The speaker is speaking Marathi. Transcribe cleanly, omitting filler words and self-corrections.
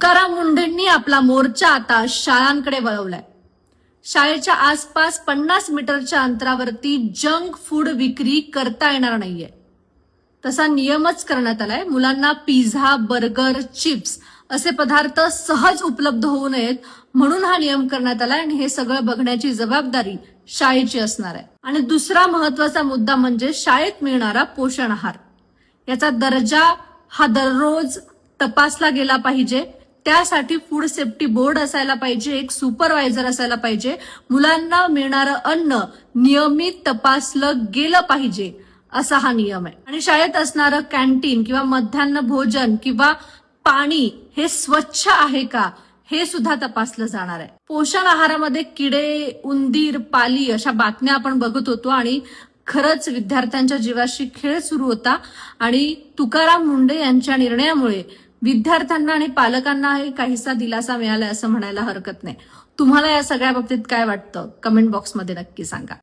तुकाराम मुंढेंनी आपला मोर्चा आता शाळांकडे वळवलाय. शाळेच्या आसपास 50 मीटरच्या अंतरावरती जंक फूड विक्री करता येणार नाहीये. तसा नियमच करण्यात आलाय. मुलांना पिझ्झा, बर्गर, चिप्स असे पदार्थ सहज उपलब्ध होऊ नयेत म्हणून हा नियम करण्यात आलाय आणि हे सगळं बघण्याची जबाबदारी शाळेची असणार आहे. आणि दुसरा महत्वाचा मुद्दा म्हणजे शाळेत मिळणारा पोषण आहार. याचा दर्जा हा दररोज तपासला गेला पाहिजे. त्यासाठी फूड सेफ्टी बोर्ड असायला पाहिजे, एक सुपरवायझर असायला पाहिजे. मुलांना मिळणारं अन्न नियमित तपासलं गेलं पाहिजे असा हा नियम आहे. आणि शाळेत असणारं कॅन्टीन किंवा मध्यान्ह भोजन किंवा पाणी हे स्वच्छ आहे का हे सुद्धा तपासलं जाणार आहे. पोषण आहारामध्ये किडे, उंदीर, पाली अशा बातम्या आपण बघत होतो आणि खरंच विद्यार्थ्यांच्या जीवाशी खेळ सुरू होता. आणि तुकाराम मुंढे यांच्या निर्णयामुळे विद्यार्थ्यांना आणि पालकांनाही काहीसा दिलासा मिळाला असं म्हणायला हरकत नाही. तुम्हाला या सगळ्या बाबतीत काय वाटतं? कमेंट बॉक्समध्ये नक्की सांगा.